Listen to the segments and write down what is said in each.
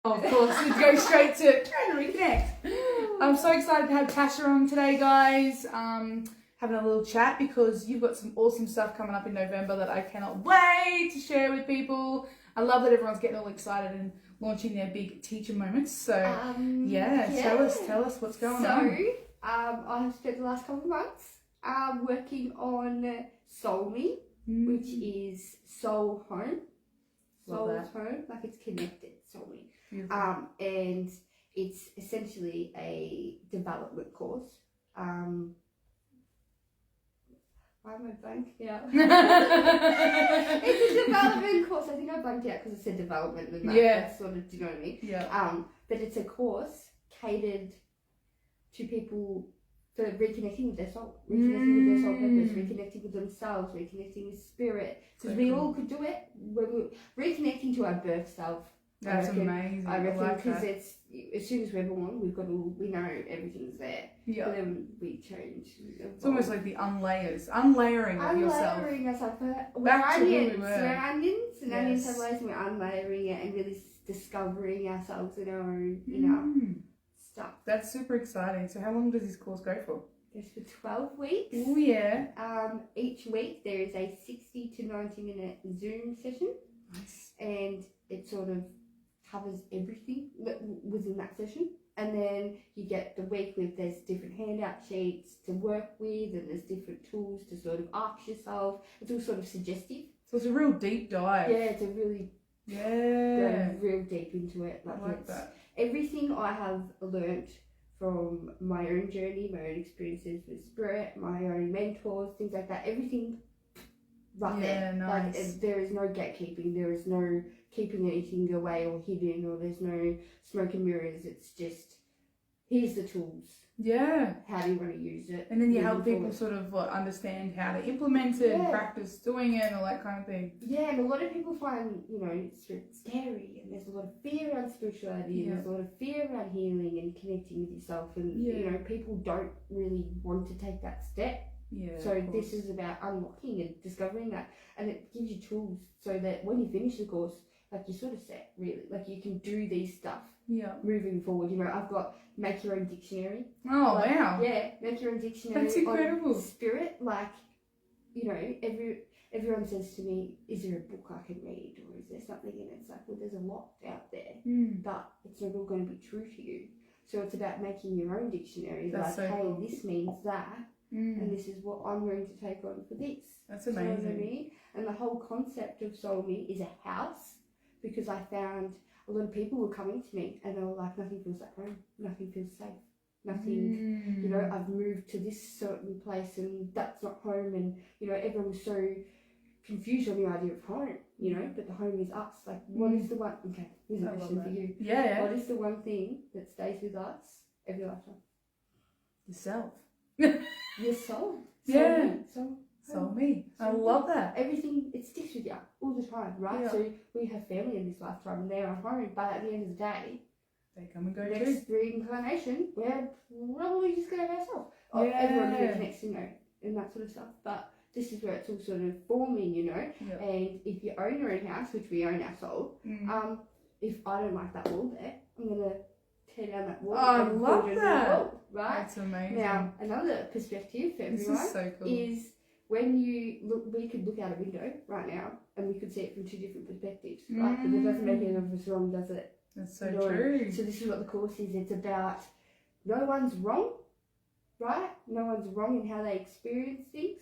Oh, of course, we go straight to trying to reconnect. I'm so excited to have Tasha on today, guys. Having a little chat because you've got some awesome stuff coming up in November that I cannot wait to share with people. I love that everyone's getting all excited and launching their big teacher moments. So, tell us what's going on. So, I have spent the last couple of months working on Soul Me, which is soul home. Soul's home, like it's connected, Soul Me. And it's essentially a development course. Why am I blank? Yeah. It's a development course. I think I blanked out because it said development and that's sort of, do you know what I mean? Yeah. But it's a course catered to people for reconnecting with their soul, reconnecting with their soul purpose, reconnecting with themselves, reconnecting with spirit. Because we all could do it. We're reconnecting to our birth self. That's amazing. I reckon because it's as soon as we're born, we know everything's there. Yeah. But then we change. It's almost like the unlayering of yourself. Unlayering ourselves. We're onions. We're onions, and onions have layers, and we're unlayering it and really discovering ourselves in our own, stuff. That's super exciting. So, how long does this course go for? It's for 12 weeks. Oh yeah. Each week there is a 60 to 90 minute Zoom session. Nice. And it sort of covers everything within that session, and then you get the week with there's different handout sheets to work with, and there's different tools to sort of ask yourself. It's all sort of suggestive. So it's a real deep dive. Yeah, it's a really go real deep into it. I like that. Everything I have learnt from my own journey, my own experiences with spirit, my own mentors, things like that. Everything there. Nice. Like there is no gatekeeping. There is no keeping anything away or hidden, or there's no smoke and mirrors. It's just, here's the tools. Yeah. How do you want to use it? And then you help people sort of understand how to implement it and practice doing it and all that kind of thing. Yeah, and a lot of people find, spirit scary, and there's a lot of fear around spirituality, and there's a lot of fear around healing and connecting with yourself, and people don't really want to take that step. Yeah. So this is about unlocking and discovering that, and it gives you tools so that when you finish the course, like you're sort of set, really. Like you can do these stuff. Yeah. Moving forward, I've got make your own dictionary. Oh wow. Yeah, make your own dictionary. That's incredible. On spirit, everyone says to me, "Is there a book I can read, or is there something?" And it's like, well, there's a lot out there, but it's not all going to be true to you. So it's about making your own dictionary. That's like, so hey, cool. This means that. And this is what I'm going to take on for this. That's amazing. You know what I mean? And the whole concept of Soul Me is a house, because I found a lot of people were coming to me and they were like, nothing feels like home, nothing feels safe, nothing, I've moved to this certain place and that's not home, and, everyone was so confused on the idea of home, but the home is us. Like, what is the one, okay, here's a question for you. Yeah. What is the one thing that stays with us every lifetime? Yourself. Your soul. Soul me. I love that. Everything, it sticks with you all the time, right? Yeah. So we have family in this lifetime and they're our home, but at the end of the day, they come and go too. Next reincarnation, we're probably just going to have ourselves. Everyone reconnects, and that sort of stuff. But this is where it's all sort of forming, and if you own your own house, which we own our soul, if I don't like that wall there, I'm going to tear down that wall. I love that. Wall, right? That's amazing. Now, another perspective for everyone is so cool. is when you look, we could look out a window right now and we could see it from two different perspectives, right? But it doesn't make any of us wrong, does it? That's so true. So this is what the course is. It's about no one's wrong, right? No one's wrong in how they experience things,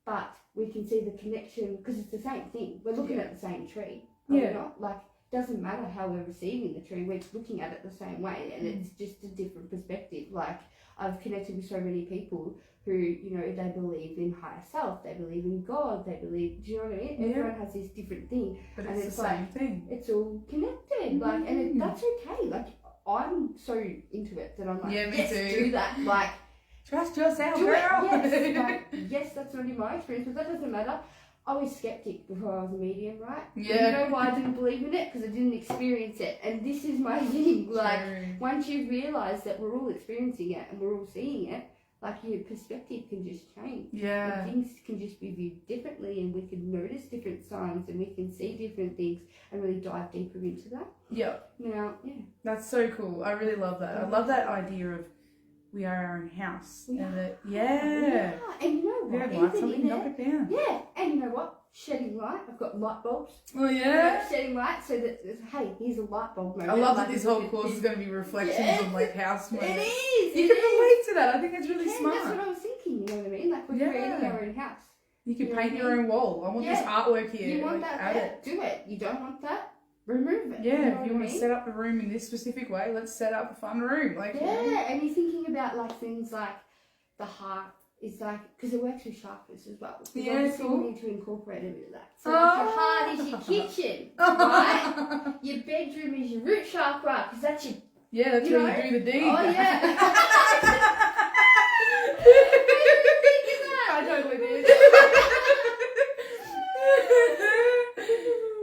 but we can see the connection because it's the same thing. We're looking at the same tree. We're not? Like, doesn't matter how we're receiving the tree, we're looking at it the same way, and it's just a different perspective. Like, I've connected with so many people who, they believe in higher self, they believe in God, they believe, do you know what I mean? Yeah. Everyone has this different thing. But it's the same thing. It's all connected, that's okay. Like, I'm so into it that I'm like, yes, too. Do that. Like, trust yourself, girl. Yes. Yes, that's not in my experience, but that doesn't matter. I was skeptic before I was a medium, right? Yeah. And you know why I didn't believe in it? Because I didn't experience it. And this is my thing. Like, once you realise that we're all experiencing it and we're all seeing it, Like your perspective can just change. Yeah. And things can just be viewed differently, and we can notice different signs, and we can see different things, and really dive deeper into that. Yeah. Now, yeah. That's so cool. I really love that. I love that idea of we are our own house. And that, yeah. And you know what? If you have light something, knock it down. Yeah. And you know what? Shedding light. I've got light bulbs. Oh, yeah. Shedding light so that, hey, here's a light bulb moment. I love like that this whole course is going to be reflections on like house moments. It is. You can relate to that. I think it's really smart. That's what I was thinking, you know what I mean? Like we're creating our own house. You can paint your own wall. I want this artwork here. You want that? Add it. Do it. You don't want that? Remove it. Yeah, if you want to set up the room in this specific way, let's set up a fun room. Like and you're thinking about like things like the heart is like, because it works with chakras as well. Yeah, cool. You need to incorporate a bit of that. So like your heart is your kitchen, right? Your bedroom is your root chakra, because that's your... Yeah, that's where you do the deed. Oh, yeah. I totally did.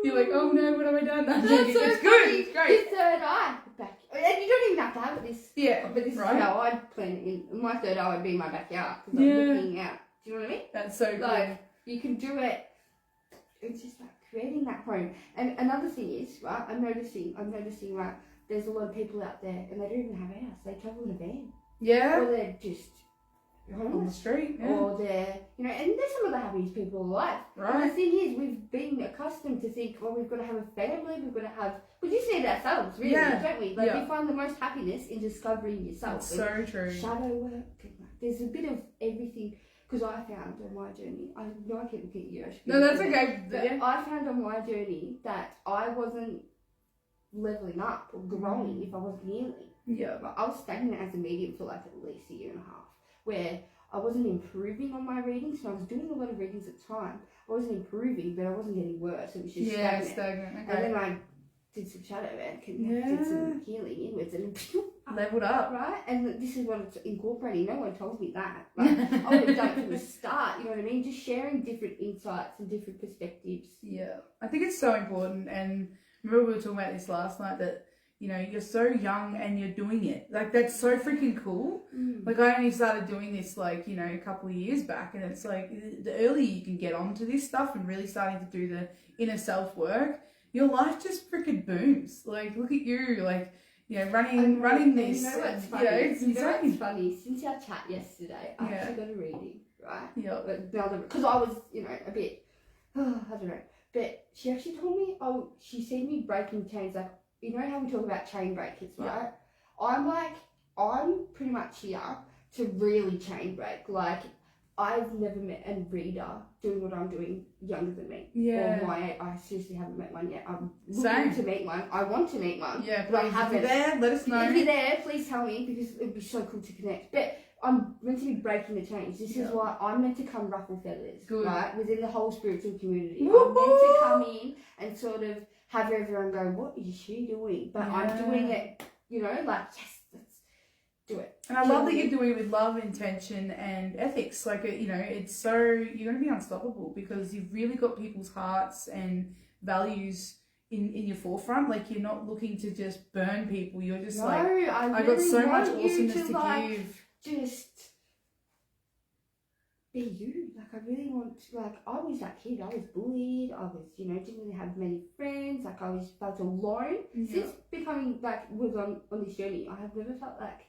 You're like, oh no, what have I done? That's it's so good, funny. it's great. Your third eye back, and you don't even have to have this. Yeah, but this is how I'd plan it in. My third eye would be in my backyard because I'm looking out. Do you know what I mean? That's so cool. Like you can do it. It's just like creating that home. And another thing is, right? I'm noticing, right? There's a lot of people out there, and they don't even have a house. They travel in a van. Yeah. Or they're just homeless. On the street. Yeah. Or they're, you know, and they're some of the happiest people alive. Right. And the thing is, we've been accustomed to think, well, we've got to have a family, we've got to have... We just need ourselves, really, don't we? Like, we find the most happiness in discovering yourself. That's so true. Shadow work. There's a bit of everything... Because I found on my journey, I know I keep looking at you. No, that's okay. But I found on my journey that I wasn't leveling up or growing if I wasn't healing. Yeah. But I was stagnant as a medium for like at least a year and a half, where I wasn't improving on my readings. So I was doing a lot of readings at the time. I wasn't improving, but I wasn't getting worse. It was just stagnant. Okay. And then I did some shadow work and did some healing inwards and leveled up. Right? And this is what it's incorporating. No one told me that. Like, I would have done it from the start, you know what I mean? Just sharing different insights and different perspectives. Yeah. I think it's so important. And remember we were talking about this last night that, you know, you're so young and you're doing it. Like, that's so freaking cool. Like, I only started doing this, like, you know, a couple of years back. And it's like, the earlier you can get onto this stuff and really starting to do the inner self-work, your life just freaking booms. Like, look at you, like, you know, running this. You know what's funny? It's insane. What's funny? Since our chat yesterday, I actually got a reading, right? Yeah. Because I was, you know, a bit, I don't know. But she actually told me, she seen me breaking chains. Like, you know how we talk about chain breakers, right? Yeah. I'm pretty much here to really chain break. Like, I've never met a reader doing what I'm doing younger than me. Yeah. Or I seriously haven't met one yet. I'm looking to meet one. I want to meet one. Yeah, but I If haven't. you're there, let us know. If you're there, please tell me, because it'd be so cool to connect. But I'm meant to be breaking the chains. This is why I'm meant to come ruffle feathers, right? Within the whole spiritual community. Woo-hoo! I'm meant to come in and sort of have everyone go, what is she doing? But I'm doing it, you know, like, yes, let's do it. And I love that you're doing it with love, intention, and ethics. Like, you know, it's so, you're going to be unstoppable because you've really got people's hearts and values in your forefront. Like, you're not looking to just burn people. You're just I've got so much awesomeness to give. Just be you. Like, I really want to, like, I was that kid. I was bullied. I was, you know, didn't really have many friends. Like, I was felt alone. Since becoming, like, was on this journey, I have never felt like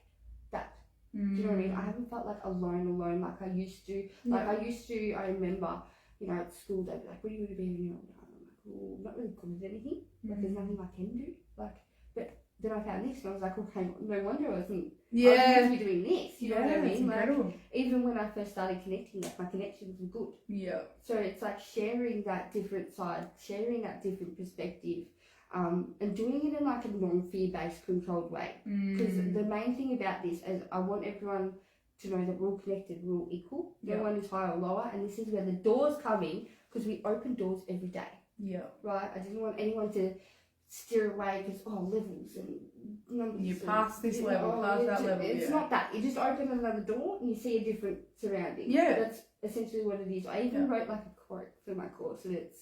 that. Do you know what I mean? I haven't felt like alone like I used to. Like, I remember, you know, at school, they'd be like, what are you going to be when you're older? I'm like, well, I'm not really good at anything. Like, there's nothing I can do. Like, but then I found this and I was like, okay, no wonder I wasn't I was meant to be doing this. You know what I mean? Incredible. Like, even when I first started connecting, like, my connections were good. Yeah. So it's like sharing that different side, sharing that different perspective, and doing it in like a non-fear-based, controlled way. Because the main thing about this is I want everyone to know that we're all connected, we're all equal. No one is higher or lower, and this is where the doors come in, because we open doors every day. Yeah. Right? I didn't want anyone to steer away because, levels and numbers. You pass this level, pass that level. It's not that. You just open another door and you see a different surrounding. Yeah. That's essentially what it is. I even wrote like a quote for my course, and it's,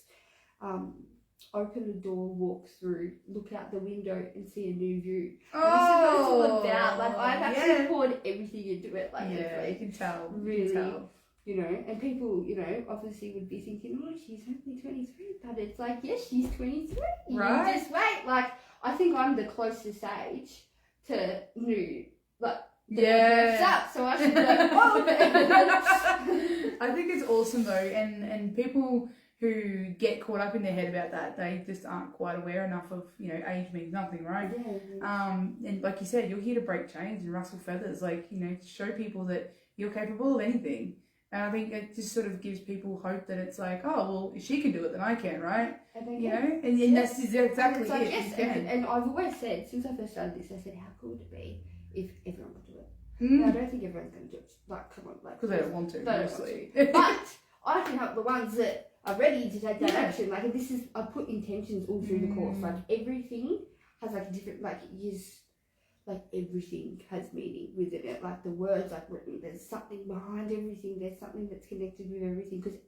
open the door, walk through, look out the window and see a new view. Oh, And this is what it's all about. Like, I've actually poured everything into it. Like, yeah, you can tell. Really, you can tell. You know, and people, you know, obviously would be thinking, oh, she's only 23. But it's like, yes, she's 23. Right. You just wait. Like, I think I'm the closest age to new, like, yeah. So I should be like, oh. I think it's awesome though, and people who get caught up in their head about that, they just aren't quite aware enough of, you know, age means nothing, right? Yeah. And like you said, you're here to break chains and rustle feathers, like, you know, to show people that you're capable of anything. And I think it just sort of gives people hope that it's like, oh, well, if she can do it, then I can, right? You know? And that's exactly it's like, it. yes, and I've always said, since I first started this, I said, how cool would it be if everyone could do it? I don't think everyone's going to do it. Like, come on. Like, because they don't want to, mostly. But I can help the ones that are ready to take that action. Like, this is, I put intentions all through the course. Like, everything has, like, a different, like, like, everything has meaning within it. Like, the words, like, written, there's something behind everything. There's something that's connected with everything. Because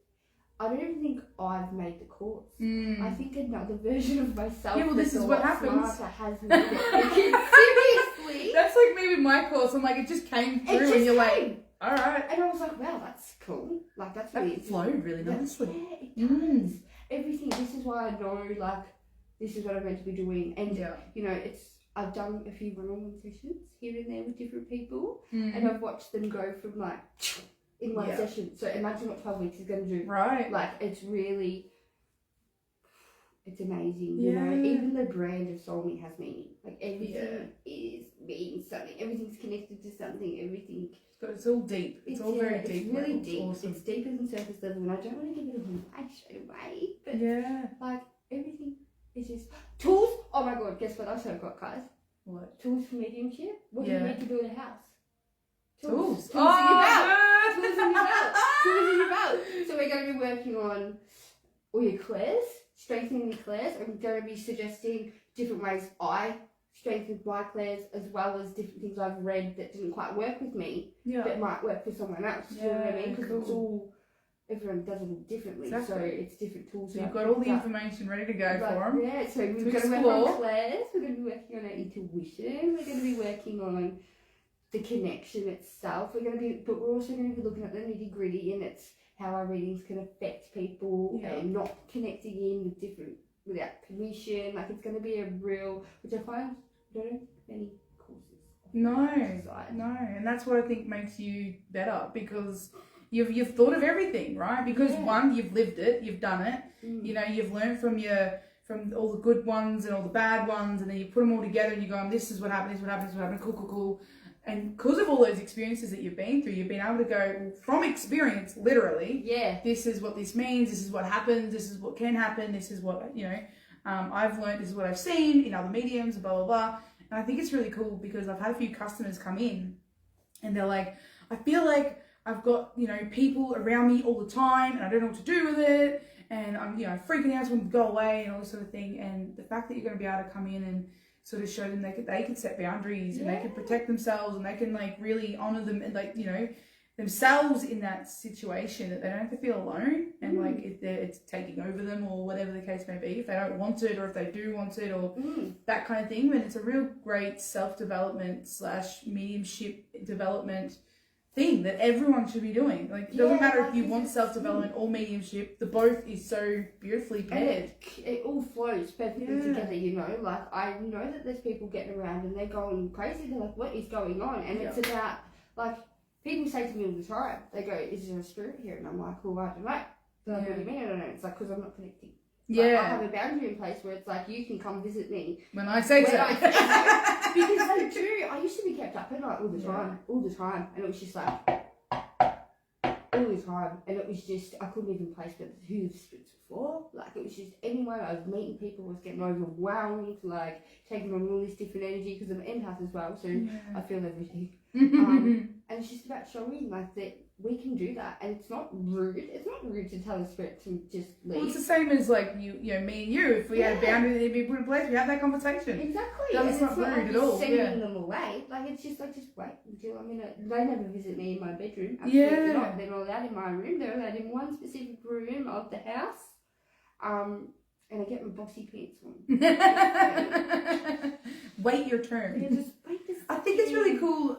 I don't even think I've made the course. I think another version of myself. Yeah, well, this is what happens. Has made it. Seriously. That's like me with my course. I'm like, it just came through, and you're like, all right. And I was like, wow, that's cool. Like, that's really flowed really nicely. Yeah, it does. Everything. This is why I know, like, this is what I'm meant to be doing. And you know, I've done a few one-on-one sessions here and there with different people, and I've watched them go from like in one session. So imagine what 12 weeks is going to do. Right. Like, it's really, it's amazing. You know, even the brand of Soulmate has meaning. Like, everything means something. Everything's connected to something. Everything. It's all deep. It's all very deep. It's really deep. Awesome. It's deeper than surface level, and I don't want to give it away straight away. But like, everything is just tools. Oh my god! Guess what? I've also got, guys. What? Tools for mediumship. What do you need to build a house? Tools. Tools in your belt. Tools in your belt. Tools in your belt. So we're going to be working on all your clairs, strengthening your clairs. I'm going to be suggesting different ways I strengthened my clairs, as well as different things I've read that didn't quite work with me, but might work for someone else. You know what I mean? Because it's all, everyone does it all differently, so it's different tools. So you've got all the information ready to go for them. Yeah, so we're going to work on clairs, we're going to be working on our intuition, we're going to be working on the connection itself, but we're also going to be looking at the nitty gritty, and it's how our readings can affect people and not connecting in with different, without permission. Like, it's going to be a real, which I find I don't know many courses. No, and that's what I think makes you better, because you've thought of everything, right? Because one, you've lived it, you've done it. You know, you've learned from all the good ones and all the bad ones, and then you put them all together and you go, this is what happened, this is what happened, this is what happened, cool. And because of all those experiences that you've been through, you've been able to go from experience, literally. Yeah. This is what this means. This is what happens. This is what can happen. This is what, you know, I've learned. This is what I've seen in other mediums, blah, blah, blah. And I think it's really cool, because I've had a few customers come in and they're like, I feel like I've got, you know, people around me all the time and I don't know what to do with it. And I'm, you know, freaking out, I just want to go away and all this sort of thing. And the fact that you're going to be able to come in and sort of show them they can set boundaries and they can protect themselves and they can, like, really honor them and, like, you know, themselves in that situation, that they don't have to feel alone and like if it's taking over them or whatever the case may be, if they don't want it or if they do want it or that kind of thing. But it's a real great self-development / mediumship development thing that everyone should be doing. Like, it doesn't matter if you want self-development or mediumship, the both is so beautifully paired. It all flows perfectly together, you know. Like, I know that there's people getting around and they're going crazy. They're like, what is going on? And it's about, like, people say to me all the time, they go, is there a spirit here? And I'm like, well, I don't know. They're like, what do you mean I don't know? It's like, because I'm not connecting. Like, I have a boundary in place where it's like, you can come visit me when I say so. Because they do. I used to be kept up at night all the time, and it was just like all the time, and it was just, I couldn't even place who the spirits were for. Like, it was just anyone I was meeting people, was getting overwhelmed, like taking on all this different energy, because I'm an empath as well, so I feel everything. And it's just about showing, like, that we can do that, and it's not rude. It's not rude to tell a spirit to just leave. Well, it's the same as, like, you know, me and you. If we had a boundary that needed to be put in place, we have that conversation. Exactly. No, it's not rude at all. Sending them away. Like, it's just like, just wait until they never visit me in my bedroom. Absolutely not. They're not allowed in my room. They're allowed in one specific room of the house. and I get my bossy pants on. Wait your turn. Yeah, just wait this. I think it's really cool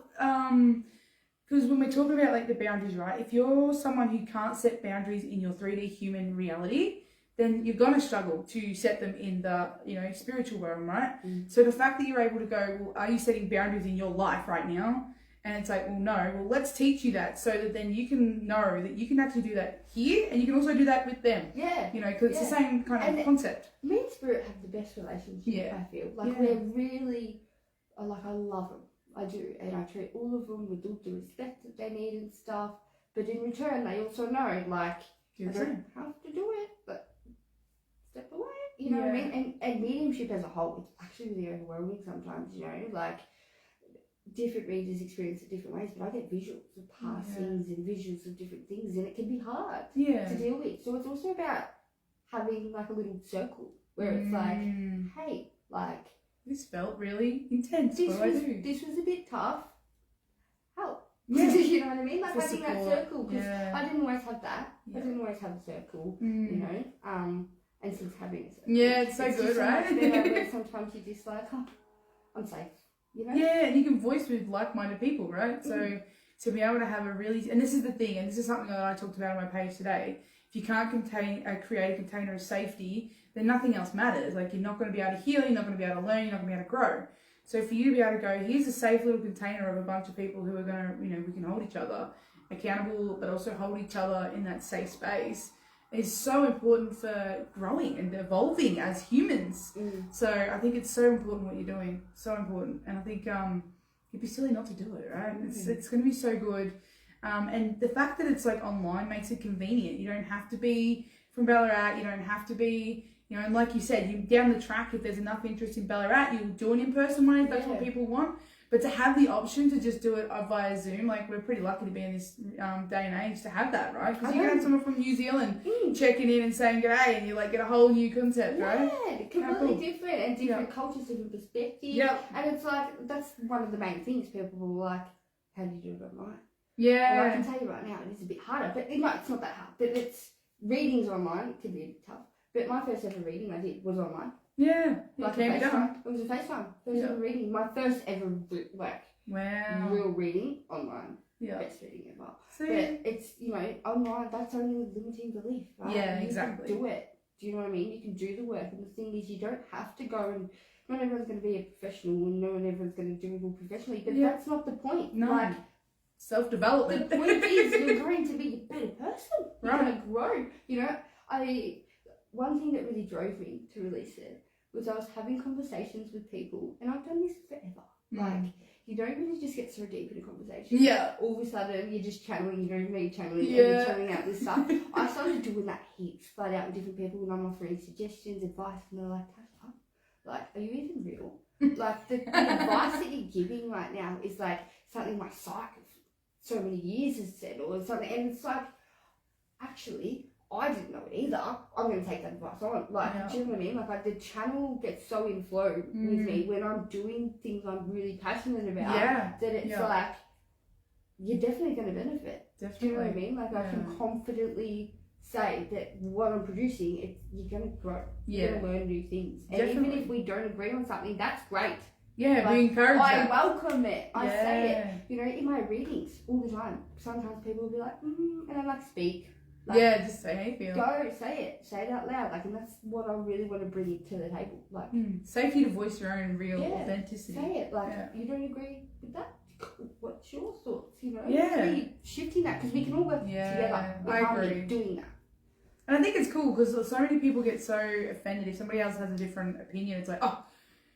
because when we're talking about like the boundaries, right? If you're someone who can't set boundaries in your 3D human reality, then you're gonna struggle to set them in the spiritual realm, right? So the fact that you're able to go, well, are you setting boundaries in your life right now? And it's like, well, no. Well, let's teach you that so that then you can know that you can actually do that here, and you can also do that with them. Yeah. Because it's the same kind of concept. Me and Spirit have the best relationship, I feel. Like, we're really, I love them. I do. And I treat all of them with all the respect that they need and stuff. But in return, they also know, like, I don't have to do it, but step away. You know what I mean? And mediumship as a whole, it's actually really overwhelming sometimes, like, different readers experience it different ways, but I get visuals of passings and visuals of different things, and it can be hard to deal with. So it's also about having like a little circle where it's like, hey, like, this felt really intense. This was a bit tough. Help. Yeah. You know what I mean? Like, For having that support. circle, because I didn't always have that. I didn't always have a circle, and since having a circle, it's so good, just right? So much better where sometimes you're just like, oh, I'm safe. Yeah, and you can voice with like-minded people, right? So to be able to have a really, and this is the thing, and this is something that I talked about on my page today. If you can't create a container of safety, then nothing else matters. Like, you're not going to be able to heal, you're not going to be able to learn, you're not going to be able to grow. So for you to be able to go, here's a safe little container of a bunch of people who are going to, we can hold each other accountable, but also hold each other in that safe space, is so important for growing and evolving as humans. So I think it's so important what you're doing, so important. And I think it'd be silly not to do it, right? It's going to be so good. And the fact that it's like online makes it convenient. You don't have to be from Ballarat, you don't have to be, and like you said, you down the track, if there's enough interest in Ballarat, you'll do an in-person one if that's what people want. But to have the option to just do it via Zoom, like, we're pretty lucky to be in this day and age to have that, right? Because you can have someone from New Zealand checking in and saying g'day, and you like get a whole new concept, right? Yeah, completely different, and different cultures, different perspectives. And it's like, that's one of the main things. People will like, how do you do it online? Yeah. And I can tell you right now, it is a bit harder, but it's not that hard. But it's readings online can be a bit tough. But my first ever reading I did was online. Yeah, like a FaceTime. It was a FaceTime. First ever reading. My first ever real reading online. Yeah. Best reading ever. So, but it's, online, that's only a limiting belief, right? Yeah, exactly. You can do it. Do you know what I mean? You can do the work. And the thing is, you don't have to go and, not everyone's going to be a professional, and not everyone's going to do it all professionally, but that's not the point. No. Like, self-development. The point is, you're going to be a better person. You're going to grow. One thing that really drove me to release it was I was having conversations with people, and I've done this forever. Like, you don't really just get so deep in a conversation. Yeah. All of a sudden, you're just channeling, channeling, and you're channeling out this stuff. I started doing that heaps, flat out with different people, and I'm offering suggestions, advice, and they're like, Tasha, like, are you even real? Like, the advice that you're giving right now is like something my psych of so many years has said, or something, and it's like, actually, I didn't know it either. I'm going to take that advice on. Like, do you know what I mean? Like, the channel gets so in flow with me when I'm doing things I'm really passionate about. That it's like, you're definitely going to benefit. Definitely. Do you know what I mean? Like, I can confidently say that what I'm producing, you're going to grow. You're going to learn new things. And even if we don't agree on something, that's great. Yeah, like, we encourage I welcome it. I say it. In my readings all the time. Sometimes people will be like, and I'm like, speak. Like, just say how you feel. Go, say it out loud. Like, and that's what I really want to bring to the table. Like, safety to voice your own real authenticity. Say it. Like, you don't agree with that? What's your thoughts? Really shifting that, because we can all work together. I agree. Doing that. And I think it's cool because so many people get so offended if somebody else has a different opinion. It's like, oh,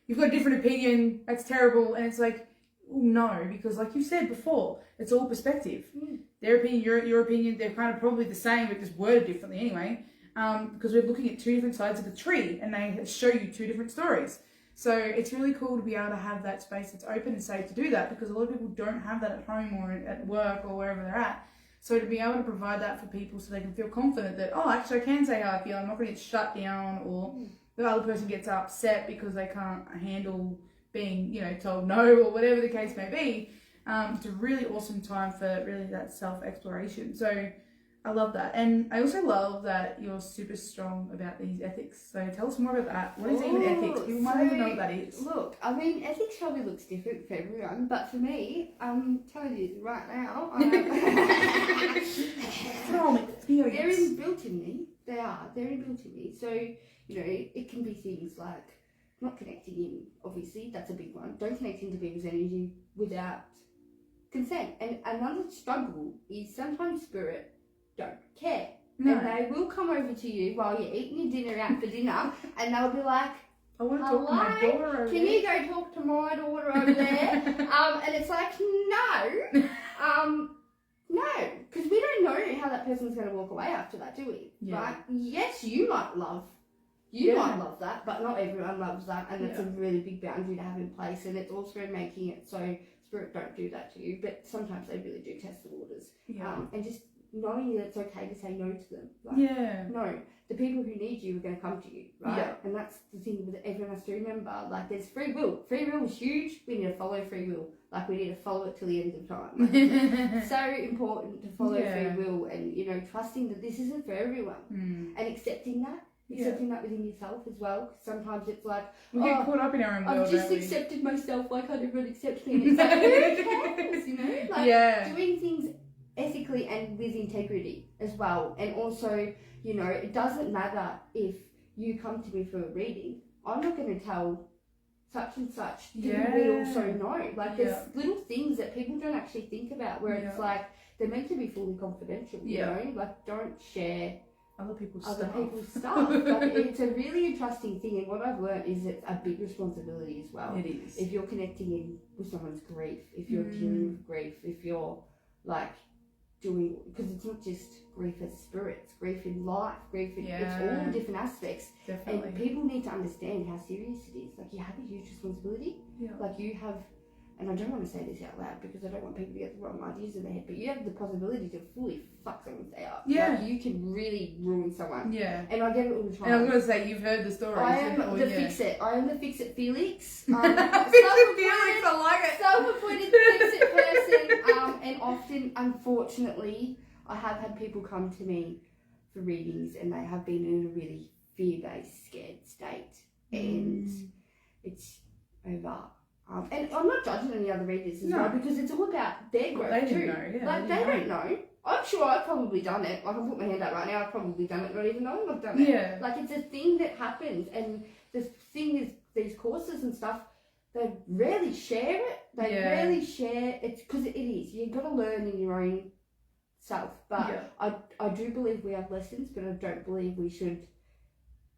you've got a different opinion. That's terrible. And it's like, no, because like you said before, it's all perspective. Their opinion, your opinion, they're kind of probably the same, but just worded differently anyway. Because we're looking at two different sides of the tree, and they show you two different stories. So it's really cool to be able to have that space that's open and safe to do that, because a lot of people don't have that at home or at work or wherever they're at. So to be able to provide that for people so they can feel confident that, oh, actually I can say how I feel, I'm not going to get shut down, or the other person gets upset because they can't handle being, told no, or whatever the case may be. It's a really awesome time for really that self-exploration. So I love that. And I also love that you're super strong about these ethics. So tell us more about that. What is even ethics? People might not even know what that is. Look, I mean, ethics probably looks different for everyone, but for me, I'm telling you right now, they're inbuilt in me. They are. They're inbuilt in me. So, you know, it can be things like not connecting in, obviously, that's a big one. Don't connect into people's energy without consent. And another struggle is sometimes spirit don't care. No. And they will come over to you while you're eating your dinner out for dinner and they'll be like, I want to talk to my daughter over there. Can you go talk to my daughter over there? And it's like, no, because we don't know how that person's going to walk away after that, do we? Yeah. Right? Yes, you might love that, but not everyone loves that, and it's a really big boundary to have in place, and it's also making it so spirit don't do that to you, but sometimes they really do test the waters. And just knowing that it's okay to say no to them. Like, no, the people who need you are going to come to you, right? Yeah. And that's the thing that everyone has to remember. Like, there's free will. Free will is huge. We need to follow free will. Like, we need to follow it till the end of time. Like, it's so important to follow free will and, you know, trusting that this isn't for everyone. And accepting that. Accepting that within yourself as well. Because sometimes it's like, we get caught up in our own world. I've just accepted myself, like I never accept me. It's like, who cares, you know? Like, doing things ethically and with integrity as well. And also, you know, it doesn't matter if you come to me for a reading. I'm not going to tell such and such. We also know. Like, there's little things that people don't actually think about where it's like, they're meant to be fully confidential, you know? Like, don't share other people's stuff. Like, it's a really interesting thing, and what I've learned is it's a big responsibility as well. It is. If you're connecting in with someone's grief, if you're dealing with grief, if you're like doing, because it's not just grief as spirits, grief in life, grief in it's all different aspects. Definitely. And people need to understand how serious it is. Like, you have a huge responsibility. Like, you have, and I don't want to say this out loud because I don't want people to get the wrong ideas in their head, but you have the possibility to fully fuck someone's day up. Like, you can really ruin someone. And I get it all the time. And I was going to say, you've heard the story. I am the fix-it. I am the fix-it Felix. Fix-it Felix, I like it. Self-appointed fix-it person. And often, unfortunately, I have had people come to me for readings and they have been in a really fear-based, scared state. And it's over. And I'm not judging any other readers as well, because it's all about their growth too. Like, they don't know. I'm sure I've probably done it. Like, I'll put my hand up right now, I've probably done it, not even knowing I've done it. Like, it's a thing that happens, and the thing is, these courses and stuff, they rarely share it. They rarely share it, because it is. You've got to learn in your own self. But I do believe we have lessons, but I don't believe we should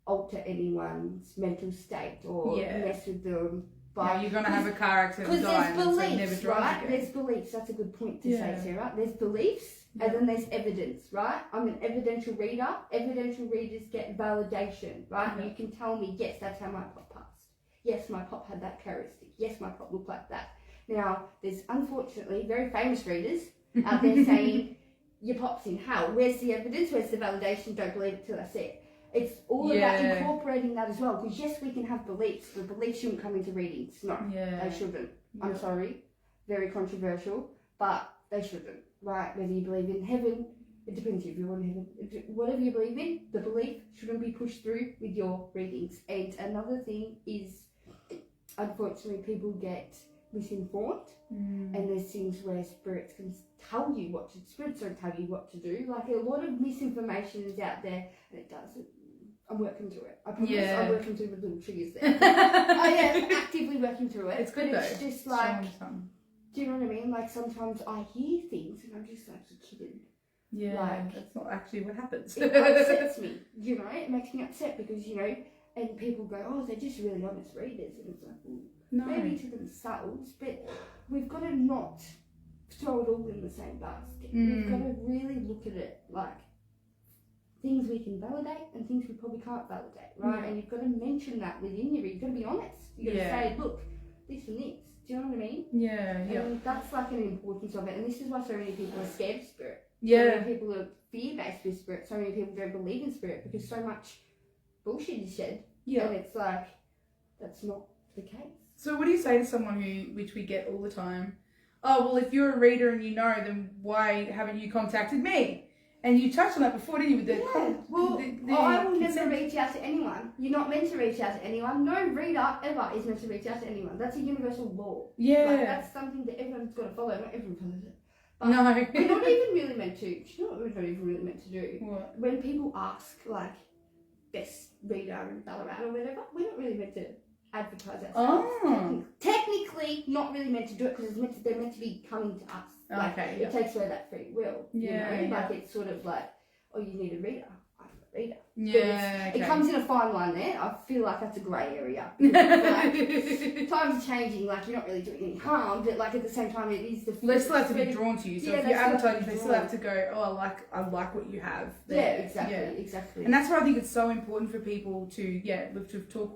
alter anyone's mental state or mess with them. But you're going to have a car accident and die, and so never drive again. There's beliefs. That's a good point to say, Sarah. There's beliefs, and then there's evidence, right? I'm an evidential reader. Evidential readers get validation, right? You can tell me, yes, that's how my pop passed. Yes, my pop had that characteristic. Yes, my pop looked like that. Now, there's unfortunately very famous readers out there saying, your pop's in hell. Where's the evidence? Where's the validation? Don't believe it till I see it. It's all about incorporating that as well, because yes, we can have beliefs, but beliefs shouldn't come into readings. No, they shouldn't. I'm sorry, very controversial, but they shouldn't, right? Whether you believe in heaven, it depends if you want heaven. Whatever you believe in, the belief shouldn't be pushed through with your readings. And another thing is, unfortunately, people get misinformed, and there's things where spirits can tell you what to do. Spirits don't tell you what to do. Like, a lot of misinformation is out there, and it doesn't. I'm working through it. I promise I'm working through the little triggers there. I am actively working through it. It's good but though. It's just like, do you know what I mean? Like, sometimes I hear things and I'm just like, you're kidding. Yeah, like, that's not actually what happens. It upsets me, you know? It makes me upset because, you know, and people go, oh, they're just really honest readers. And it's like, well, maybe to themselves, but we've got to not throw it all in the same basket. We've got to really look at it like things we can validate and things we probably can't validate, right? And you've got to mention that within you. You've got to be honest. You've got to say, look, this and this. Do you know what I mean? And that's like an importance of it. And this is why so many people are scared of spirit. So many people are fear-based with spirit. So many people don't believe in spirit because so much bullshit is shed. And it's like, that's not the case. So what do you say to someone which we get all the time, oh, well, if you're a reader and you know, then why haven't you contacted me? And you touched on that before, didn't you? With the I will never reach out to anyone. You're not meant to reach out to anyone. No reader ever is meant to reach out to anyone. That's a universal law. Yeah. Like, that's something that everyone's got to follow. Not everyone follows it. But no. we're not even really meant to. Do you know what we're not even really meant to do? What? When people ask, like, best reader in Ballarat or whatever, we're not really meant to advertise ourselves. Oh. Technically, not really meant to do it because they're meant to be coming to us. Like, Okay, it takes away that free will. Yeah, you know? yeah. Like, it's sort of like, oh, you need a reader. I'm a reader. Yeah, okay. It comes in a fine line there. I feel like that's a grey area. Like, times are changing, like, you're not really doing any harm, but, like, at the same time, it is the... They still have to be drawn to you. So Yeah, if they you're still have to advertising, be they still drawn. have to go, oh, I like what you have Yeah, there. exactly, exactly. And that's why I think it's so important for people to,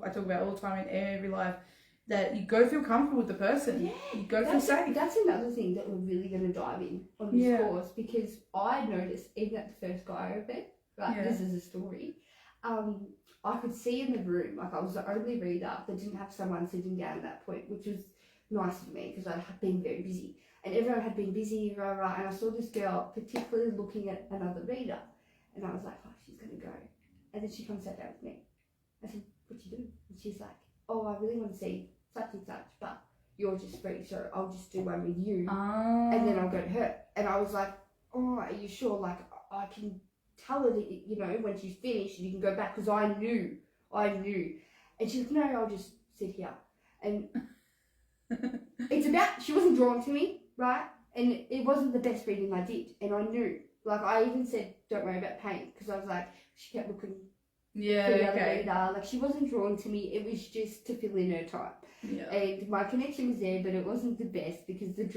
I talk about all the time in every life, that you got to feel comfortable with the person. Yeah, you got to feel safe. That's another thing that we're really going to dive in on this course, because I noticed, even at the first guy I met, right, this is a story, I could see in the room, like, I was the only reader that didn't have someone sitting down at that point, which was nice for me because I had been very busy. And everyone had been busy, and I saw this girl particularly looking at another reader, and I was like, oh, she's going to go. And then she comes sat down with me. I said, what you doing? And she's like, oh, I really want to see such and such, but you're just free, so I'll just do one with you, and then I'll go to her. And I was like, oh, are you sure? Like, I can tell her that, you know, when she's finished, you can go back, because I knew. And she's like, no, I'll just sit here. And it's about, she wasn't drawn to me, right? And it wasn't the best reading I did, and I knew. Like, I even said, don't worry about pain, because I was like, she kept looking for the other reader. Like, she wasn't drawn to me, it was just to fill in her time. Yeah. And my connection was there, but it wasn't the best, because it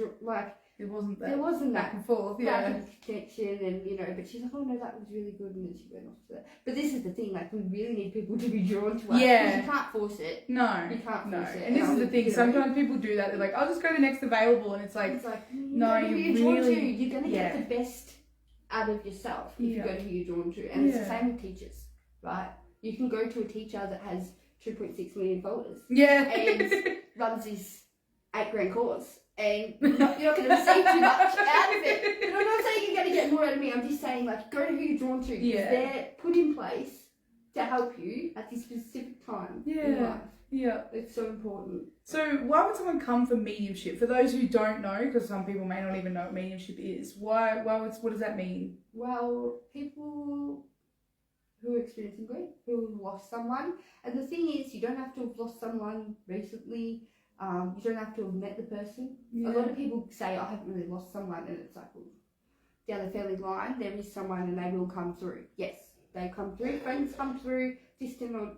wasn't that. There wasn't back that and forth, back and connection, and, you know, but she's like, oh no, that was really good, and then she went off to that. But this is the thing, like, we really need people to be drawn to us. Yeah. Because you can't force it. No. You can't force it. And this is the thing, sometimes people do that, they're like, I'll just go to the next available, and it's like no, you're drawn to. You're going to get the best out of yourself if you go to who you're drawn to. And it's the same with teachers, right? You can go to a teacher that has 2.6 million followers. Yeah. And runs this $8,000 course. And you're not going to receive too much out of it. But I'm not saying you're going to get more out of me. I'm just saying, like, go to who you're drawn to. Because they're put in place to help you at this specific time in life. Yeah. It's so important. So why would someone come for mediumship? For those who don't know, because some people may not even know what mediumship is, what does that mean? Well, people who are experiencing grief, who have lost someone. And the thing is, you don't have to have lost someone recently. You don't have to have met the person. A lot of people say, I haven't really lost someone, and it's like, well, down the family line, there is someone and they will come through. Yes, they come through, friends come through, distant or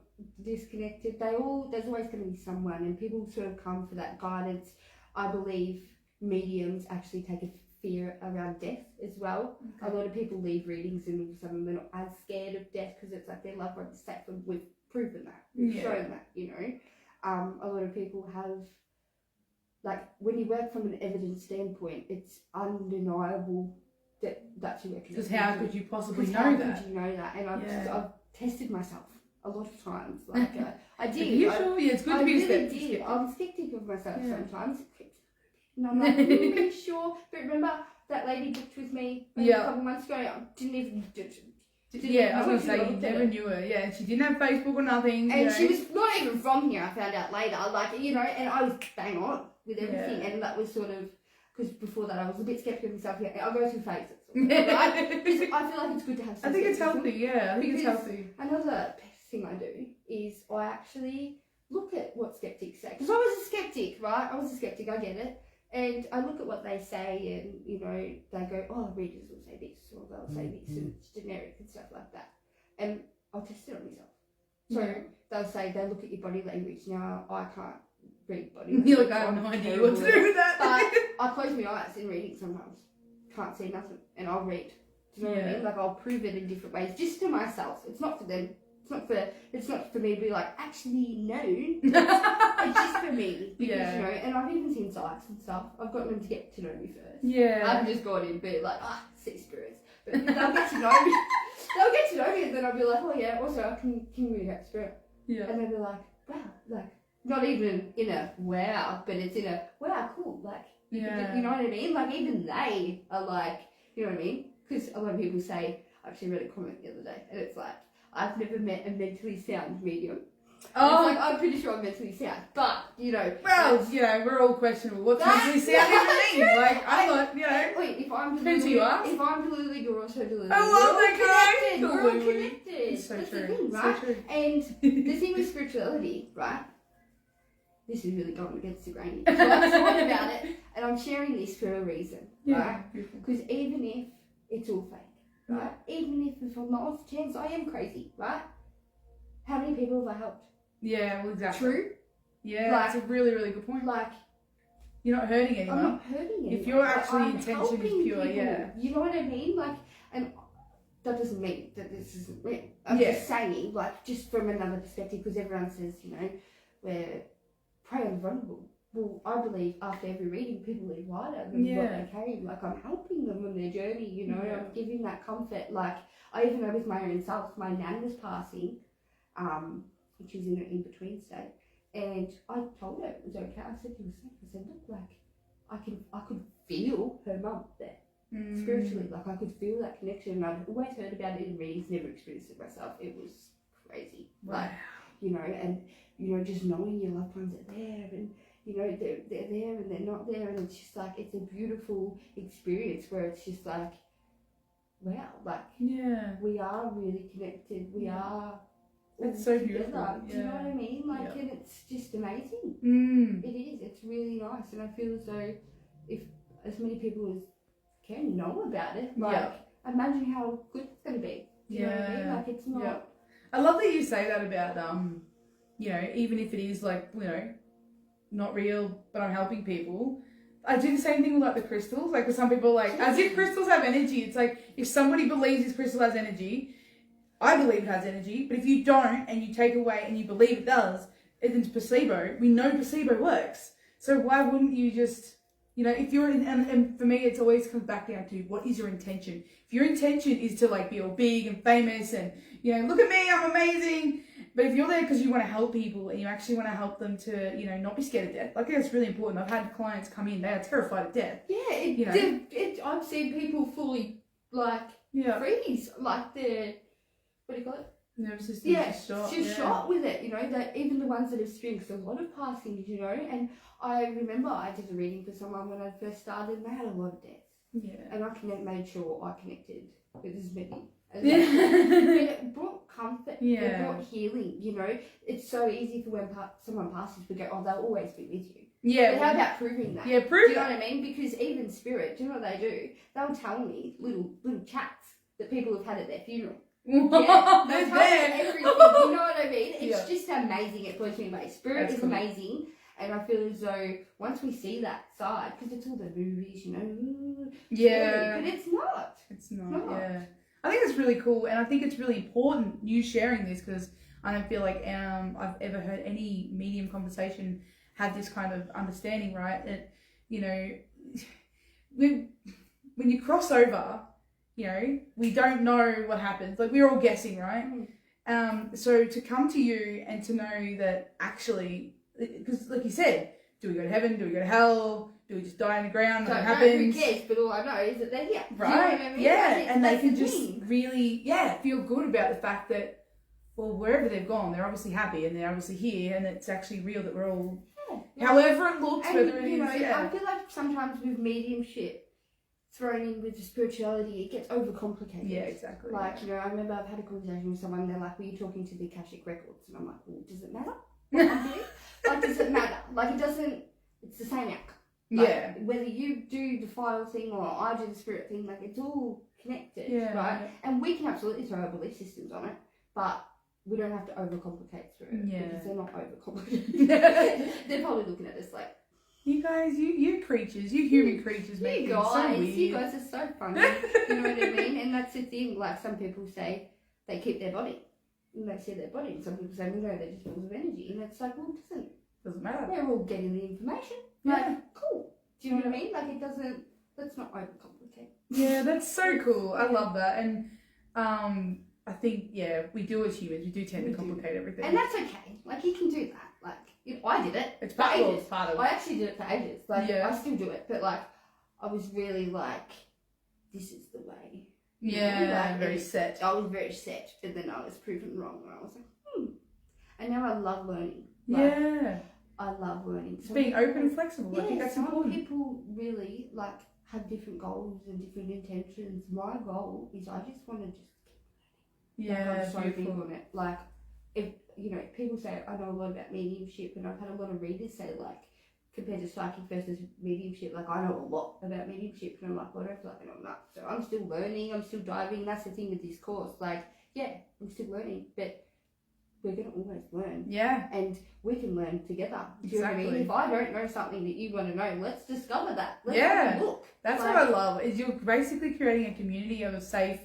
disconnected, there's always going to be someone, and people sort of come for that guidance. I believe mediums actually take a fear around death as well. Okay. A lot of people leave readings and all of a sudden they're not as scared of death because it's like their loved one is safe, and we've proven that, we've shown that, you know. A lot of people have, like, when you work from an evidence standpoint, it's undeniable that that's who we're connected to. Because how could you possibly know that? How could you know that? And I've tested myself a lot of times. Like, I did. Are you sure? Yeah, it's good to be really did. I'm skeptic of myself sometimes. And I'm like, really sure? But remember that lady booked with me a couple months ago? I didn't even... I was going to say, you never knew her. Yeah, and she didn't have Facebook or nothing. And she was not even from here, I found out later. Like, you know, and I was bang on with everything. And that was sort of, because before that I was a bit sceptical of myself. Yeah, I'll go through phases. Right? Because I feel like it's good to have some I think it's healthy, I think it's healthy. Another thing I do is I actually look at what skeptics say. Because I was a skeptic, right? I get it. And I look at what they say, and, you know, they go, oh, readers will say this, or they'll say this, and it's generic and stuff like that. And I'll test it on myself. So they'll say, they look at your body language. Now, I can't read body language. You're like, I have no idea what to do with that. But I close my eyes in reading sometimes. Can't see nothing. And I'll read. Do you know what I mean? Like, I'll prove it in different ways, just to myself. It's not for them. It's not for me to be like, actually, no. It's just for me. Because, you know, and I've even seen psychics and stuff. I've gotten them to get to know me first. Yeah. I haven't just gone in and be like, see spirits. But they'll get to know me. They'll get to know me, and then I'll be like, oh yeah, also I can communicate spirit. Yeah. And they'll be like, wow, like, not even in a wow, but it's in a wow, cool. Like, you know what I mean? Like, even they are like, you know what I mean? because a lot of people say, I actually read a comment the other day, and it's like, I've never met a mentally sound medium. Oh, It's like, I'm pretty sure I'm mentally sound, but, well, we're all questionable. What's mentally sound even mean? Like, I'm not, Wait, if I'm Depends who you ask. if I'm delulu, you're also delulu. I love that guy. We're all connected. It's so That's true. the thing, So right? true. And the thing with spirituality, right? This is really going against the grain. So I've thought about it, and I'm sharing this for a reason, right? Because even if it's all fake, right? Even if on the off chance I am crazy, right? How many people have I helped? Yeah, well, exactly. True. Yeah, that's a really, really good point. Like, you're not hurting anyone. I'm not hurting anyone. If your actually I'm intention helping is pure, people. yeah. You know what I mean? Like, and that doesn't mean that this isn't real. I'm just saying, like, just from another perspective, because everyone says, we're prey and vulnerable. Well, I believe after every reading, people leave lighter than what they came. Like, I'm helping them on their journey, I'm giving that comfort. Like, I even know with my own self, my nan was passing, which was in an in-between state, and I told her it was okay. I said, you were safe. I said, look, like, I could feel her mum there. Spiritually, like, I could feel that connection. I'd always heard about it in readings, never experienced it myself. It was crazy. Wow. Like, and, just knowing your loved ones are there, and, they're there and they're not there, and it's just like, it's a beautiful experience where it's just like, wow, like, we are really connected. We are It's so beautiful. together. Do you know what I mean? Like, and it's just amazing. It is. It's really nice, and I feel as though if as many people as can know about it, like, imagine how good it's going to be. Do you know what I mean? Like, it's not. Yeah. I love that you say that about even if it is like not real, but I'm helping people. I do the same thing with like the crystals. Like, for some people, like, as if crystals have energy. It's like, if somebody believes this crystal has energy, I believe it has energy, but if you don't and you take away and you believe it does, it's placebo. We know placebo works. So why wouldn't you just, if you're in, and for me, it's always comes back down to what is your intention. If your intention is to like be all big and famous and, look at me, I'm amazing. But if you're there because you want to help people and you actually want to help them to, not be scared of death, like, that's really important. I've had clients come in, they are terrified of death. Yeah, I've seen people fully, like, freeze, like they're, what do you call it? Nervous system just shot with it, that even the ones that have experienced a lot of passings, and I remember I did a reading for someone when I first started, and they had a lot of deaths. Yeah. And I made sure I connected with as many. But it brought comfort, it brought healing, It's so easy for when someone passes, we go, oh, they'll always be with you. Yeah. But how about proving that? Yeah, Do you know what I mean? Because even spirit, do you know what they do? They'll tell me little chats that people have had at their funeral. They'll tell me everything. You know what I mean? It's just amazing. It blows me away. Spirit is amazing. And I feel as though once we see that side, because it's all the movies, Yeah. But it's not. It's not, yeah. I think it's really cool, and I think it's really important you sharing this, because I don't feel like I've ever heard any medium conversation have this kind of understanding, right? That, when you cross over, we don't know what happens. Like, we're all guessing, right? So to come to you and to know that actually, because like you said, do we go to heaven? Do we go to hell? Do we just die in the ground? Nothing happens? Who cares? But all I know is that they're here. Right? Do you know what I mean? Yeah, and they can just really, feel good about the fact that, well, wherever they've gone, they're obviously happy and they're obviously here, and it's actually real that we're all, however it looks, and, whether it is. I feel like sometimes with mediumship thrown in with the spirituality, it gets overcomplicated. Yeah, exactly. Like, I remember I've had a conversation with someone, they're like, were you talking to the Akashic records? And I'm like, well, does it matter what I'm doing? Like, does it matter? Like, it doesn't, it's the same outcome. Like, whether you do the file thing or I do the spirit thing, like, it's all connected, right? And we can absolutely throw our belief systems on it, but we don't have to overcomplicate through it, because they're not overcomplicated. They're probably looking at us like, you guys, you creatures, you human creatures, make things so weird. You guys are so funny. You know what I mean? And that's the thing. Like, some people say they keep their body, and they see their body, and some people say, well, no, they're just balls of energy, and it's like, well, it doesn't matter. We're all getting the information. Like, cool. Do you know what I mean? Like, it doesn't. Let's not overcomplicate. Yeah, that's so cool. I love that, and I think we do as humans. We do tend to complicate everything, and that's okay. Like, you can do that. Like, I did it. It's part of. I actually did it for ages. Like, I still do it, but like, I was really like, this is the way. Yeah, Like, very set. I was very set, but then I was proven wrong, and I was like, And now I love learning. Yeah. I love learning. Just being open and flexible. I think that's important. Some people really have different goals and different intentions. My goal is I just want to just keep learning. Yeah, I'm so big on it. Like, if people say I know a lot about mediumship, and I've had a lot of readers say compared to psychic versus mediumship, I know a lot about mediumship, and I'm like, well, I don't feel like I know enough. So I'm still learning. I'm still diving. That's the thing with this course. I'm still learning, but we're going to always learn. Yeah. And we can learn together. Do you Exactly. know what I mean? If I don't know something that you want to know, let's discover that. Let's have a look. That's what I love, is you're basically creating a community of safe,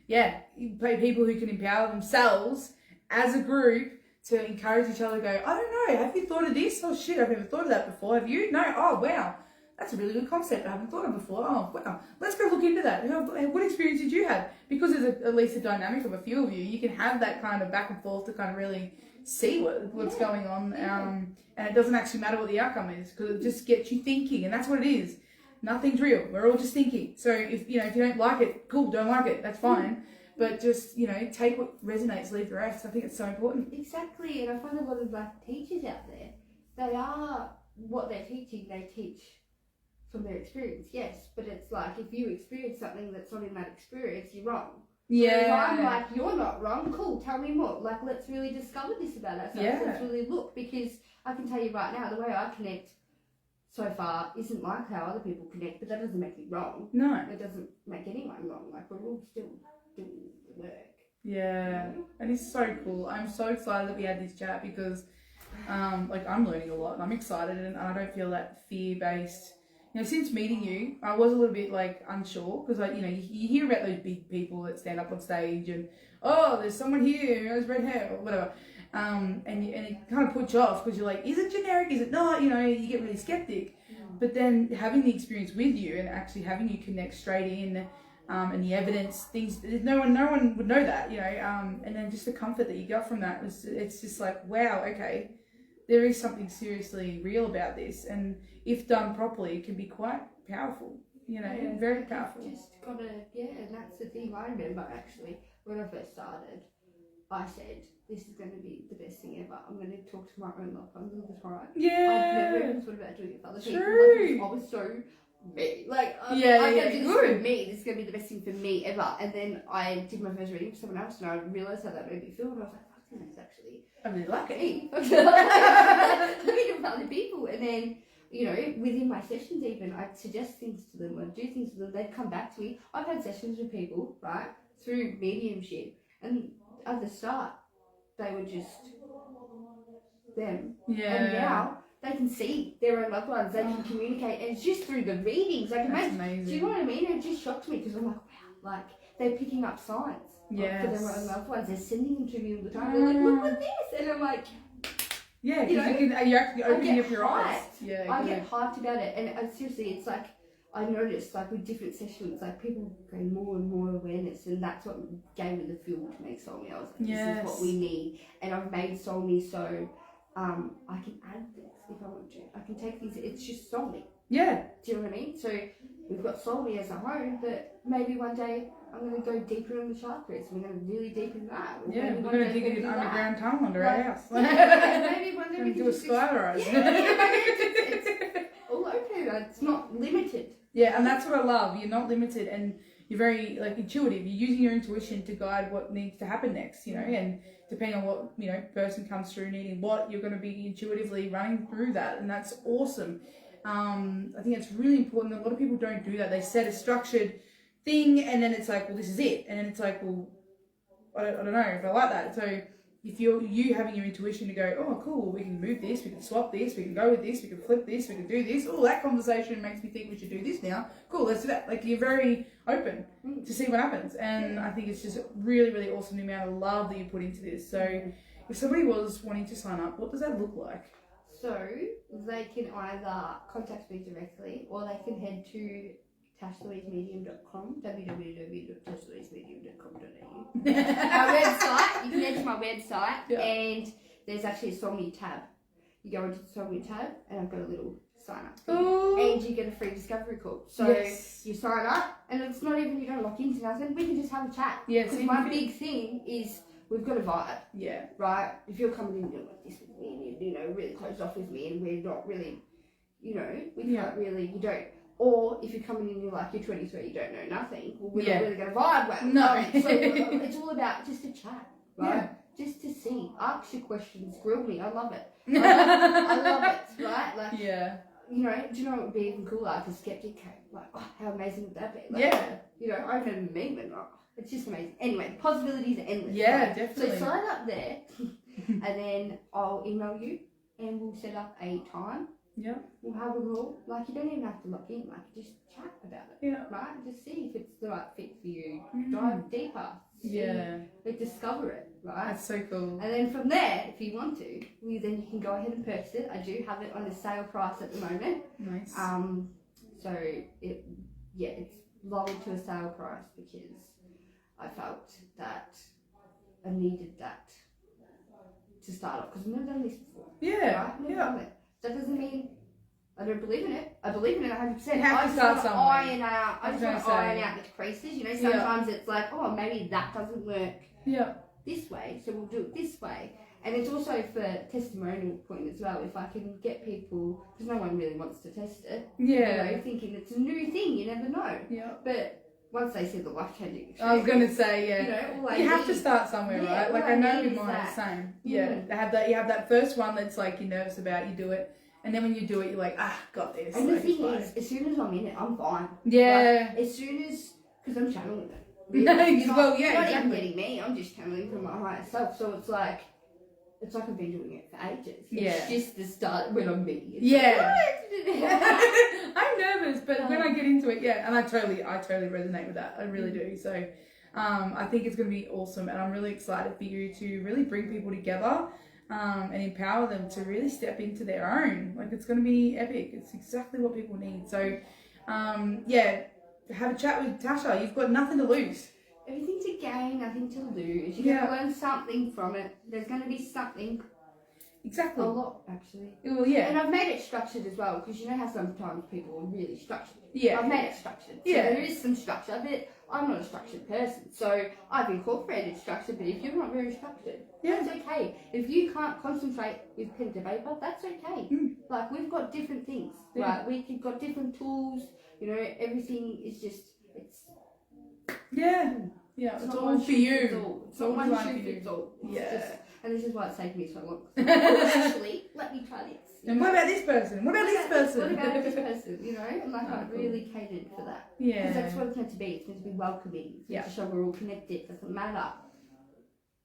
people who can empower themselves as a group to encourage each other to go, I don't know, have you thought of this? Oh shit, I've never thought of that before. Have you? No. Oh wow. That's a really good concept. I haven't thought of before. Oh wow. Let's go look into that. What experience did you have? Because there's at least a dynamic of a few of you, you can have that kind of back and forth to kind of really see what's going on. And it doesn't actually matter what the outcome is, because it just gets you thinking, and that's what it is. Nothing's real. We're all just thinking. So if you don't like it, cool, don't like it, that's fine. But just, take what resonates, leave the rest. I think it's so important. Exactly. And I find a lot of teachers out there, they are what they're teaching, they teach from their experience, yes. But it's if you experience something that's not in that experience, you're wrong. Yeah. So I'm you're not wrong, cool, tell me more. Let's really discover this about ourselves. Yeah. Let's really look, because I can tell you right now, the way I connect so far isn't like how other people connect, but that doesn't make me wrong. No. It doesn't make anyone wrong. We're all still doing the work. Yeah. And it's so cool. I'm so excited that we had this chat, because I'm learning a lot, and I'm excited, and I don't feel that fear-based. Since meeting you, I was a little bit unsure, because you hear about those big people that stand up on stage and, oh, there's someone here who has red hair or whatever, and it kind of puts you off, because you're like, is it generic, is it not? You get really skeptic. But then having the experience with you and actually having you connect straight in, and the evidence, things, no one would know that, and then just the comfort that you got from that it's just wow, okay, there is something seriously real about this, and if done properly, it can be quite powerful, very powerful. Just gotta, and that's the thing. I remember actually when I first started, I said, this is going to be the best thing ever. I'm going to talk to my own loved ones all the time. Yeah. I've never even thought about doing it for other people. True. I was so me. I'm going to do this for me. This is going to be the best thing for me ever. And then I did my first reading for someone else, and I realised how that made me feel, and I was like, fuck, this is actually... I really like it. Let me do it for other people. And then, within my sessions even, I'd suggest things to them, I'd do things to them, they'd come back to me. I've had sessions with people, right, through mediumship, and at the start, they were just them. Yeah. And now, they can see their own loved ones, they can communicate, and it's just through the readings. That's amazing. Do you know what I mean? It just shocked me, because I'm like, wow, they're picking up signs. Yes. For their own loved ones. They're sending them to me all the time. They're like, look at this. And I'm like... Yeah, because you're actually opening up your eyes. Yeah, I get hyped about it. And seriously, it's I noticed, with different sessions, people gain more and more awareness. And that's what gave me the fuel to make Soul Me. I was like, this is what we need. And I've made Soul Me so I can add things if I want to. I can take things, it's just Soul Me. Yeah. Do you know what I mean? So we've got Soul Me as a home, but maybe one day I'm going to go deeper in the chakras. We're going to really deep in that. Yeah, we're going to dig an underground tunnel under our house. Maybe one day we can do a sky rise. It's all open. It's not limited. Yeah, and that's what I love. You're not limited, and you're very intuitive. You're using your intuition to guide what needs to happen next, and depending on what person comes through needing what, you're going to be intuitively running through that, and that's awesome. I think it's really important. A lot of people don't do that. They set a structured thing, and then it's well, this is it, and then it's well, I don't know if I like that. So if you having your intuition to go, oh cool, we can move this, we can swap this, we can go with this, we can flip this, we can do this, oh, that conversation makes me think we should do this now, cool, let's do that. You're very open to see what happens, and I think it's just really, really awesome, the amount of love that you put into this. So if somebody was wanting to sign up, what does that look like? So they can either contact me directly, or they can head to tashalouisemedium.com, www.tashalouisemedium.com.au. My website, you can head to my website, and there's actually a Soul Me tab. You go into the Soul Me tab, and I've got a little sign up fee. Ooh. And you get a free discovery call. So Yes. you sign up, and it's not even, you don't lock into nothing. We can just have a chat. Yes. Because my big thing is we've got a vibe, Yeah. right? If you're coming in doing like this with me, and you know, really closed off with me, and we're not really, you know, we can't really, you don't. Or if you're coming in, you're like, you're 23, you don't know nothing. Well, we're not really going to vibe well. No. So it's all about just a chat, right? Yeah. Just to see, ask your questions, grill me. I love it. I love it, right? Like, yeah. you know, do you know what would be even cooler if a skeptic came? Like, oh, how amazing would that be? Like, Yeah. You know, I remember me, but it's just amazing. Anyway, the possibilities are endless. Yeah, right? definitely. So sign up there, and then I'll email you, and we'll set up a time. Yeah. We'll have a call. Like, you don't even have to log in. Like, just chat about it. Yeah. Right? Just see if it's the right fit for you. Dive deeper. Yeah. Like, discover it. Right? That's so cool. And then from there, if you want to, then you can go ahead and purchase it. I do have it on a sale price at the moment. Nice. So it's lowered to a sale price because I felt that I needed that to start off, because I've never done this before. Yeah. Right? Never done it. That doesn't mean I don't believe in it. I believe in it 100%. You have I to just start want to somewhere. iron out. I just want to iron out the creases. You know, sometimes it's like, oh, maybe that doesn't work. Yeah. This way, so we'll do it this way. And it's also for testimonial point as well. If I can get people, because no one really wants to test it, Yeah. you know, thinking it's a new thing, you never know. Yeah. But once they see the life-changing I was experience, gonna say, yeah. you know, all I You have to need- start somewhere, Yeah, right? Like all I I know need with is mine that. the same. Yeah. They have that. You have that first one that's like you're nervous about. You do it, and then when you do it, you're like, got this. And the like, thing it's is, fine. as soon as I'm in it, I'm fine. Yeah. Like, as soon as, because I'm channeling it. No, You're not, well, yeah, you're not exactly. even getting me. I'm just channeling from my higher self. So it's like I've been doing it for ages. Yeah. It's just the start when I'm me. It's Yeah. like, I'm nervous, but when I get into it, yeah, and I totally resonate with that. I really do. So, I think it's going to be awesome, and I'm really excited for you to really bring people together, and empower them to really step into their own. Like, it's going to be epic. It's exactly what people need. So, have a chat with Tasha. You've got nothing to lose. everything to gain, nothing to lose. You're going to learn something from it. There's going to be something. Exactly. A lot, actually. Well, yeah. And I've made it structured as well, because you know how sometimes people are really structured. Yeah. I've made it structured. So Yeah. there is some structure, but I'm not a structured person. So I've incorporated structure, but if you're not very structured, that's okay. If you can't concentrate with pen to paper, that's okay. Like, we've got different things, right? We've got different tools, you know, everything is just, it's... Yeah. Yeah, it's all for you. It's not one designed shoe for you. fits all. It's Yeah. just, and this is why it's taken me so long. Actually, let me try this. And what about this person? What about this person? What about this person? You know, and like I really catered for that. Yeah. Because that's what it's meant to be. It's meant to be welcoming. It's meant to show we're all connected. It doesn't matter.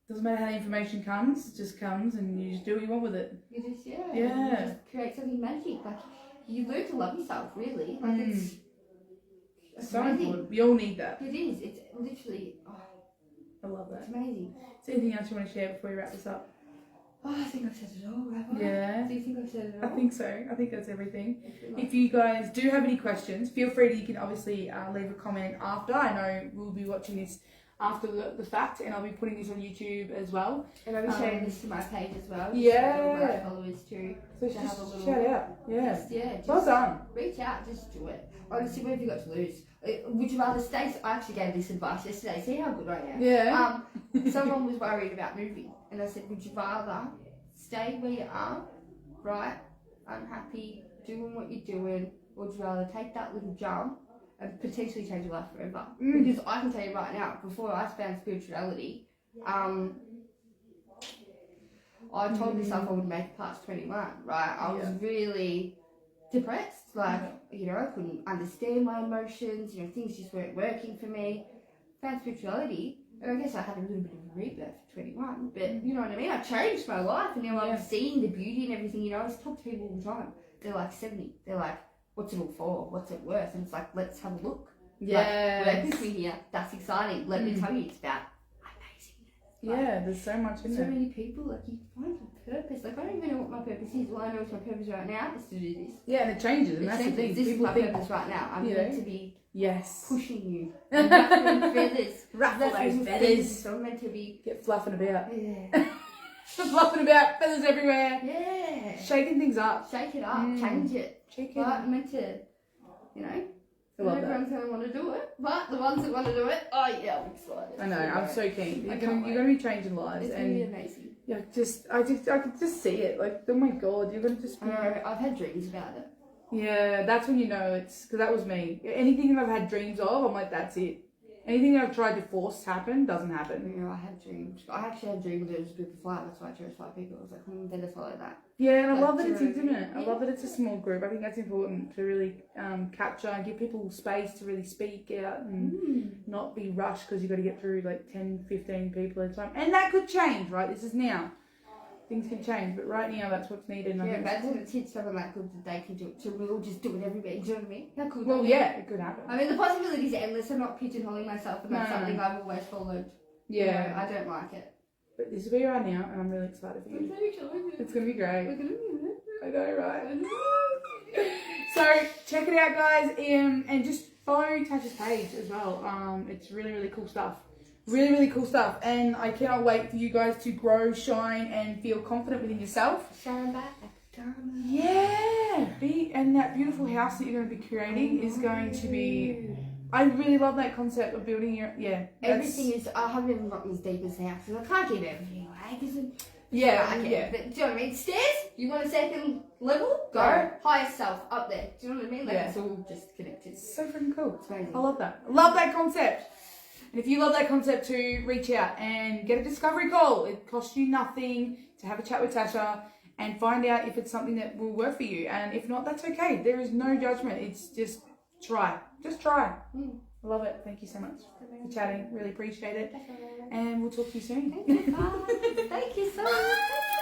Doesn't matter how the information comes, it just comes and you just do what you want with it. You just, you Yeah. just create something magic. Like, you learn to love yourself, really. Like, it's so amazing. important. We all need that. It is. It's literally, I love that. it's amazing. Is there anything else you want to share before we wrap this up? Oh, I think I've said it all, have I? Yeah. Do you think I've said it all? I think so. I think that's everything. If you guys do have any questions, feel free to, you can obviously leave a comment after. I know we'll be watching this after the fact, and I'll be putting this on YouTube as well. And I'll be sharing this to my page as well. Yeah. For my followers too. So To just have a little- shout out. Yeah. Just Well done. reach out, just do it. Honestly, what have you got to lose? Would you rather stay? I actually gave this advice yesterday. See how good I am. Yeah. Someone was worried about moving, and I said, would you rather stay where you are, right? Unhappy, doing what you're doing, or would you rather take that little jump and potentially change your life forever? Because I can tell you right now, before I found spirituality, I told myself I would make it past 21, right? I was really depressed, like, you know, I couldn't understand my emotions, you know, things just weren't working for me. Found spirituality, and I guess I had a little bit of a rebirth at 21, but you know what I mean? I changed my life, and now I'm seeing the beauty and everything, you know. I talk to people all the time. They're like 70, they're like, what's it all for? What's it worth? And it's like, let's have a look. Yeah. Like, work with me here. That's exciting. Let me tell you, it's about amazingness. Yeah, there's so much in So there. many people, like, you find your purpose. Like, I don't even know what my purpose is. All I know is my purpose right now is to do this. Yeah, and it changes, and It that's the changes. thing. This is People my think, purpose right now. I'm you meant know. to be yes. pushing you. And ruffling feathers. Ruffle Ruffling those feathers. So I'm meant to be... Get fluffing about. Yeah. Fluffing about, feathers everywhere. Yeah. Shaking things up. Shake it up. Change it. chicken. But I'm meant to, you know, I love not that. everyone's going to want to do it, but the ones that want to do it, oh yeah, I'm excited. I know, I'm so keen. I You're can't going to be changing lives. It's and going to be amazing. yeah, I could just see it. Like, oh my God, you're going to just be... I know, I've had dreams about it. Yeah, that's when you know it's... Because that was me. Anything that I've had dreams of, I'm like, that's it. Anything that I've tried to force happen, doesn't happen. You know, I had dreams. I actually had dreams that it was a group of 5, that's why I chose 5 people. I was like, better follow that. Yeah, and I Like, love that it's do you know what I intimate. I mean? love that it's a small group. I think that's important to really capture and give people space to really speak out and not be rushed because you've got to get through like 10, 15 people at a time. And that could change, right? This is now. Things can change, but right now that's what's needed. And Yeah, I think imagine it's hit someone that good that they can do it too. We'll just do it everybody. Do you know what I mean? How cool well, that be? yeah, it could happen. I mean, the possibilities are endless. I'm not pigeonholing myself, and that's No. something I've always followed. Yeah. You know, I don't like it. But this is where you are now, and I'm really excited for you. It's going to be great. I know, right? So, check it out, guys, and just follow Tasha's page as well. It's really, really cool stuff. Really, really cool stuff. And I cannot wait for you guys to grow, shine, and feel confident within yourself. Shine back like a diamond. Yeah. And that beautiful house that you're going to be creating is going to be... I really love that concept of building your... Yeah. Everything is... I haven't even gotten as deep as the house because I can't keep everything away. Cause Yeah, I can, yeah. But, do you know what I mean? Stairs? You want a second level? Go. Go. Higher self up there. Do you know what I mean? Like Yeah. it's all just connected. It's so freaking cool. It's amazing. I love that. I love that concept. And if you love that concept too, reach out and get a discovery call. It costs you nothing to have a chat with Tasha and find out if it's something that will work for you. And if not, that's okay. There is no judgment. It's just try. Just try. I love it. Thank you so much for chatting. Really appreciate it. And we'll talk to you soon. Thank you, Thank you so much.